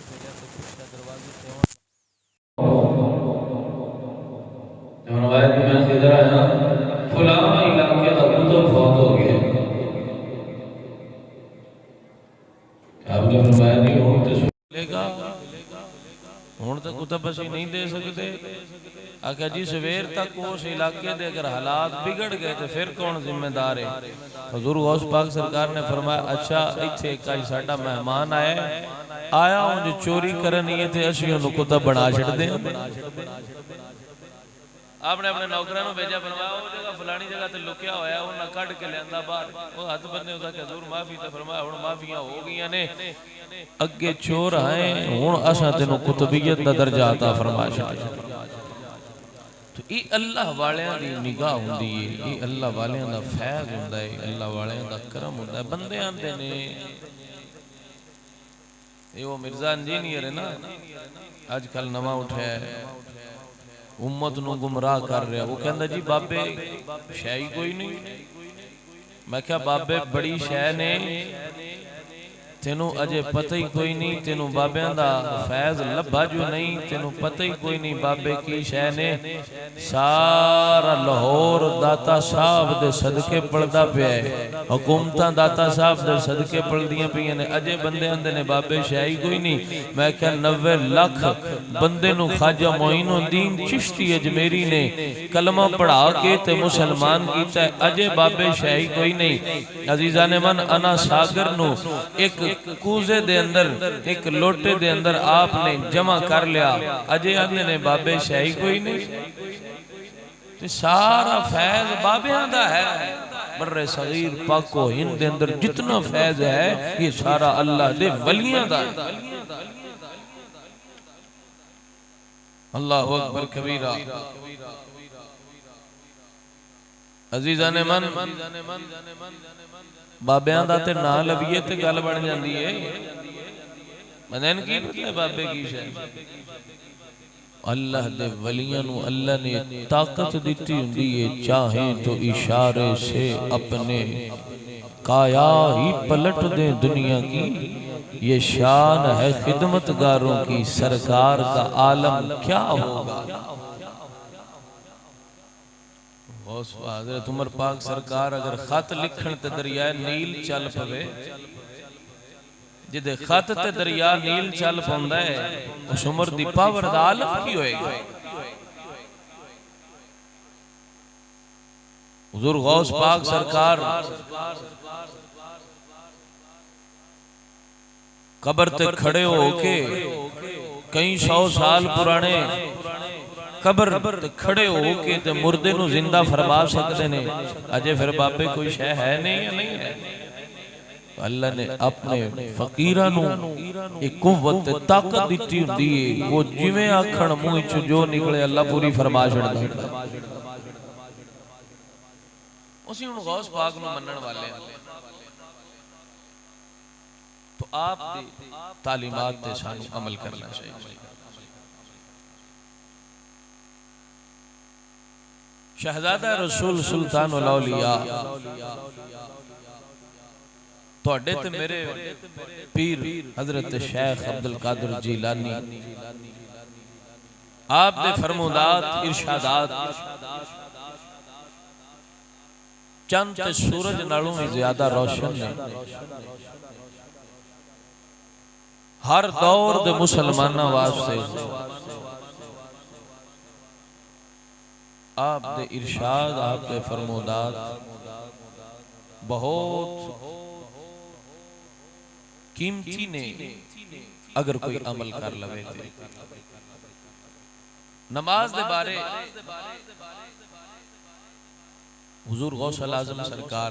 भेजा तो पूछा दरवाजे से रवायत में किधर आया फलाना इलाके का पुत्र फौत हो गया। आपने फरमाया नहीं हो तो मिलेगा हुण तक कुतब असी नहीं दे सकते। आख्या जी सवेर तक उस इलाके दे अगर हालात बिगड़ गए तो फिर कौन जिम्मेदार है। हुजूर गौस पाक सरकार ने फरमाया अच्छा इत्थे कई साडा मेहमान आया उंज चोरी करनी है ते असी उन्हें कुतब बना छड़दे। आपने अपने नौकरां नूं भेजा फरमाया वो जगह फलानी जगह ते लुकिया होया उन्हें कढ़ के लियांदा बाहर। वो हाथ बन्ने उदा के हजूर माफी ते फरमाया हुण माफियां हो गईयां ने अगे चोर आए हुण असां तैनूं कुतबियत दा दर्जा अता फरमा छड्डिया। तो ये अल्लाह वालियां दी निगाह हुंदी है, ये अल्लाह वालियां दा फैज़ हुंदा है, अल्लाह वालियां दा करम हुंदा है। बंदे आंदे ने ये वो मिर्जा इंजीनियर है ना आजकल नवा उठा है उम्मत नूं गुमराह कर रहा। वो कहंदा जी बाबे शै ही कोई नहीं। मैं क्या बाबे बड़ी शै ने तेनू अजे पता ही कोई नहीं। तेनू बाबियां दा फैज लभा जो नहीं तेनू पता ही कोई नहीं बाबे की शै ने। सारा लाहौर दाता साहब दे सदके पलदा पिया है, हुकूमतां दाता साहब दे सदके पलदियां पियां ने। अजे बंदे आंदे ने बाबे शै ही कोई नहीं। मैं क्या 90 लाख बंदे नू खाजा मोइनुद्दीन चिश्ती अजमेरी ने कलमा पढ़ा के ते मुसलमान कीता है। अजे बाबे शै ही कोई नहीं। अजीजा ने मन अना सागर नू एक कूजे दे अंदर एक लोटे दे अंदर आपने जमा कर लिया। अजे आंदे ने बाबे शै ही कोई नहीं। ते सारा फैज बाबियां दा है। बर्रे सगीर पाको हिंद दे अंदर जितना फैज है ये सारा अल्लाह दे वलियां दा है। अल्लाहु अकबर कबीरा। अजीजा ने मन बाबियां दा ते ना लवीए ते गल बन जाती है। बंदे की पता है बाबे की शै। अल्लाह दे वलियां नू अल्लाह ने ताकत दी हुंदी है चाहे तो इशारे से अपने काया ही पलट दे दुनिया की। ये शान है खिदमतगारों की सरकार का आलम क्या होगा। हज़रत उमर पाक सरकार अगर खत लिखण ते दरिया नील चल पवे जिदे खत ते दरिया नील चल पाउंदा है उस उमर दी पावर दा आलम की होएगा। हुजूर गौस पाक सरकार कबर ते खड़े होके कई 100 साल पुराने कबर ते खड़े होके ते मुर्दे नू जिंदा फरमा सकते ने। अजे फिर बाबे कोई शै है नहीं या नहीं है। अल्लाह ने अपने फकीरां नू एक कुव्वत ते ताकत दित्ती हुंदी है। वो जिवें आखण मुंह च जो निकले अल्लाह पूरी फरमा छड़दा। उसी हुण गौस पाक नू मनण वाले तो आप दी तालीमात ते सानू अमल करना चाहिए। शहजादा रसूल सुल्तान उल औलिया तोड़े ते मेरे पीर हजरत शेख अब्दुल कादिर जीलानी आप दे फरमोदात इरशादात चंद ते सूरज नालों भी ज्यादा रोशन ने। हर दौर दे मुसलमाना वास्ते आप दे इरशाद आप दे फरमोदात बहुत कीमती ने अगर कोई अमल कर लवे। नमाज दे बारे हुजूर गौसल आजम सरकार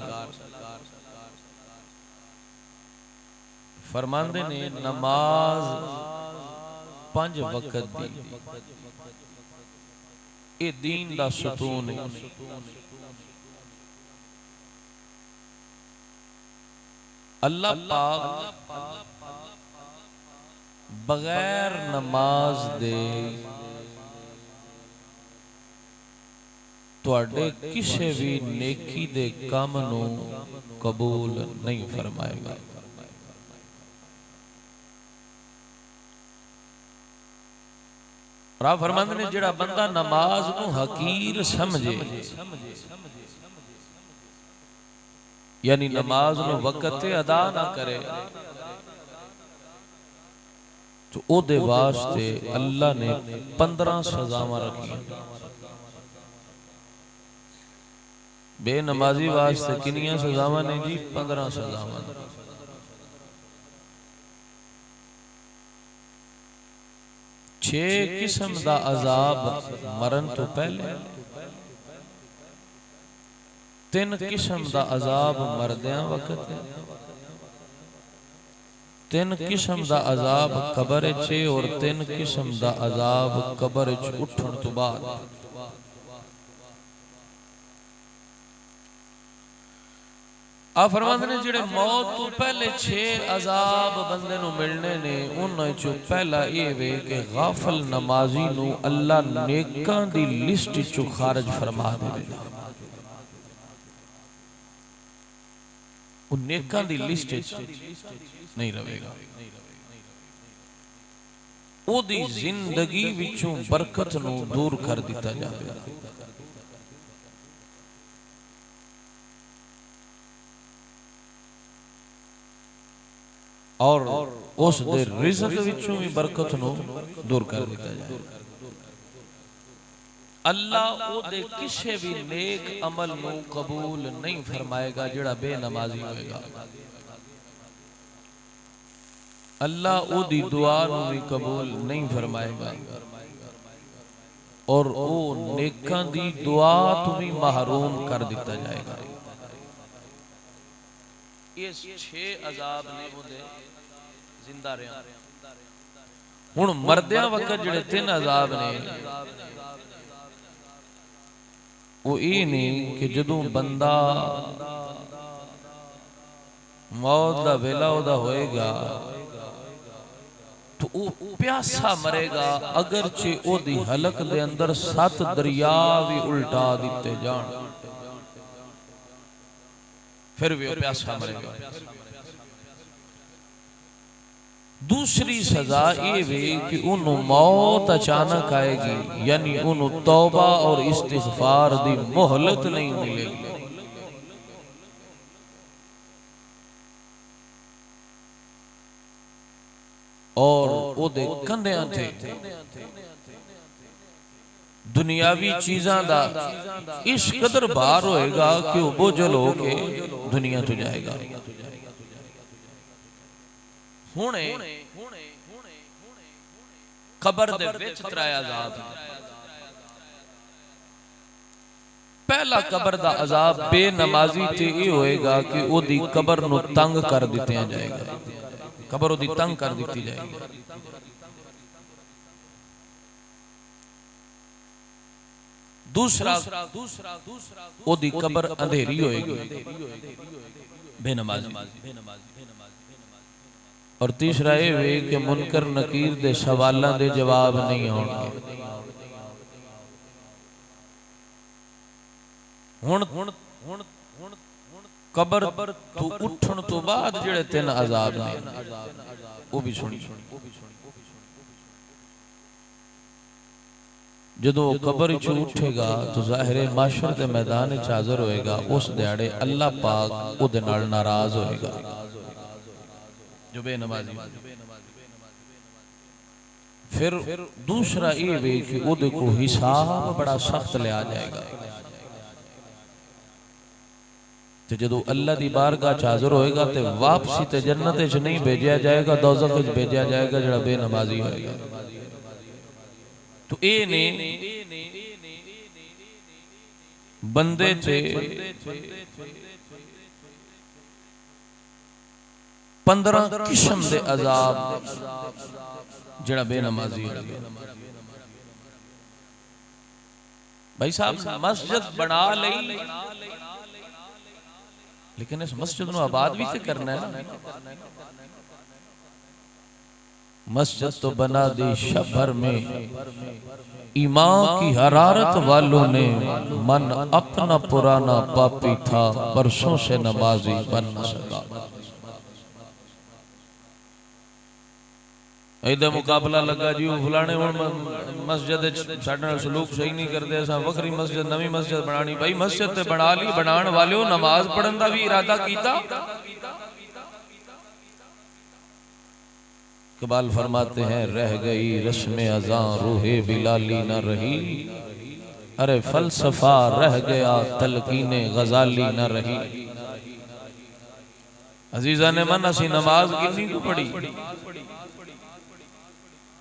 फरमांदे ने नमाज 5 वक्त दी ये दीन दा सुतून है। अल्लाह पाक बगैर नमाज दे तुहाडे किसी भी नेकी दे काम नू कबूल नहीं फरमाएगा। और आप फरमाते ने जेड़ा बंदा नमाज नू हकीर समझे, यानी नमाज नू वक्त अदा ना करे, तो ओदे वास्ते अल्लाह ने 15 सजावां रखी। बेनमाजी वास्ते किनियां सजावां ने जी? 15 सजावां। 6 किस्म दा अजाब मरण तो पहले, 3 किस्म दा अजाब मरदियां वक्त, 3 किस्म दा अजाब कबर च, और 3 किस्म दा अजाब कबर च उठण तो बाद। आप फरमाते ने जेड़े मौत तो पहले 6 अजाब बंदे नू मिलने ने, उन्हां चों पहला ये वे कि गाफल नमाजी नू अल्लाह नेकां दी लिस्ट चों खारिज फरमा देवेगा। वो नेकां दी लिस्ट नहीं रहेगा, ओदी जिंदगी विचों बरकत नू दूर कर दिता जाएगा। और उस दे रिज़्क विचों भी बरकत नू दूर कर दिता जाएगा। अल्लाह ओदे किसी भी नेक अमल नू कबूल नहीं फरमाएगा जेड़ा बेनमाजी होएगा। अल्लाह ओदी दुआ नू भी कबूल नहीं फरमाएगा, और ओ नेकां दी दुआ तो भी महरूम कर दिता जाएगा। ये 6 अजाब ने ओदे जिंदा रहा। हुण मरदियां वक्त जेड़े 3 अजाब ने, वो ये नहीं कि जदों बंदा मौत दा वेला ओदा होएगा तो वो प्यासा मरेगा, अगरचे ओदी हलक दे अंदर 7 दरिया भी उल्टा दिते जान, फिर भी वो प्यासा मरेगा। दूसरी सजा ये वे कि उन्हों मौत अचानक आएगी, यानी उन्हों तौबा और इस्तिग़फ़ार दी मोहलत नहीं मिलेगी। और ओदे कंधियां थे दुनियावी चीज़ां दा इस कदर भार होएगा कि वो बोझल होके दुनिया तो जाएगा। हुणे कबर दे विच 3 अजाब। पहला कबर दा अजाब बेनमाजी ते ये होएगा कि ओदी कबर नू तंग कर दित्या जाएगा, कबर ओदी तंग कर दी जाएगी। दूसरा ओदी कबर अंधेरी होएगी बेनमाजी। और तीसरा ये वे कि मुनकर नकीर दे सवालां दे जवाब नहीं आउणगे। हुण कबर तो उठण तो बाद जेड़े 3 अजाब ने वो भी सुनी। जदों कबर चो उठेगा तो ज़ाहिर माशर के मैदान च हाज़र होएगा। उस दिहाड़े अल्लाह पाक उहदे नाल नाराज होएगा जो बेनमाजी। फिर दूसरा ये वे कि उहदे को हिसाब बड़ा सख्त लिया जाएगा। तो जदों अल्लाह दी बारगाह च हाज़र होएगा तो वापसी ते जन्नत च नहीं भेजा जाएगा, दोज़ख च भेजा जाएगा जेड़ा बेनमाजी होएगा। तो ये ने बंदे चे 15 किस्म दे अजाब जेड़ा बेनमाजी होएगा। भाई साहब मस्जिद बना लई, लेकिन इस मस्जिद नू आबाद भी तो करना है ना। मस्जिद तो बना दी शब भर में, ईमान की हरारत वालों ने मन अपना पुराना पापी था, बरसों से नमाजी बन न सका। इधर मुकाबला लगा जी फलाने हुण मस्जिद साडे नाल सलूक सही नहीं करते, असां वखरी मस्जिद नवी मस्जिद बनानी। भाई मस्जिद ते बना ली, बनाण वालिओ नमाज पढ़न दा भी इरादा कीता। इकबाल फरमाते हैं रह गई रस्म अज़ां रूहे बिलाली न रही, अरे फलसफा रह गया तलकीने गजाली न रही। अजीजा ने मन असी नमाज किन्नी को पढ़ी,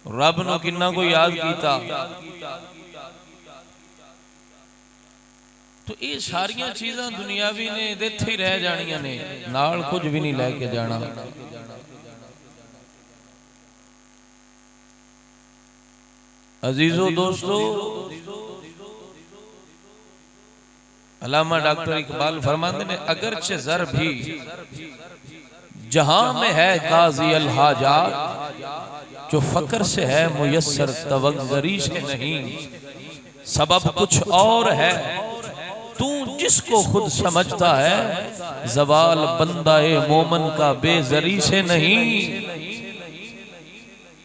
रब नु किन्ना को याद कीता। तो ये सारियां चीज़ां दुनियावी ने इत्थे ही रह जानियां ने, नाल कुछ भी नहीं लेके जाना। अजीजों दोस्तों, अल्लामा डॉक्टर इकबाल फरमाते हैं अगरचे ज़र भी जहां में है काज़ी अल हाजात, जो फकर से है मुयस्सर तवज्जरी से नहीं। सबब कुछ और है तू जिसको खुद समझता है, ज़वाल बंदाए मोमन का बेजरी से नहीं।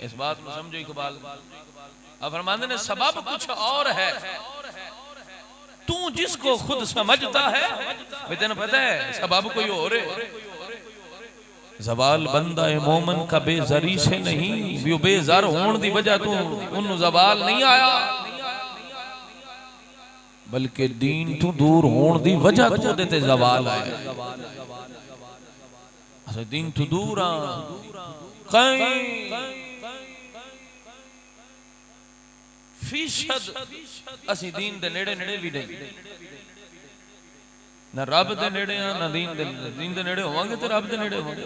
इस बात को समझो इकबाल। अब फरमाते ने सबब कुछ और है तू जिसको खुद समझता है। तेन पता है सबब कोई और है। ज़वाल बंदा ए मोमन का बेजरी से नहीं, भी बेजार होने की वजह तू उन ज़वाल नहीं आया, बल्कि दीन तू दूर होने की वजह तू देते ज़वाल आया। अच्छा दीन तू दूर आ कई फीसद असी दीन दे नेड़े नेड़े भी नहीं, ना रब दे नेड़े ना दीन दे नेड़े होवांगे तो रब दे नेड़े होवांगे।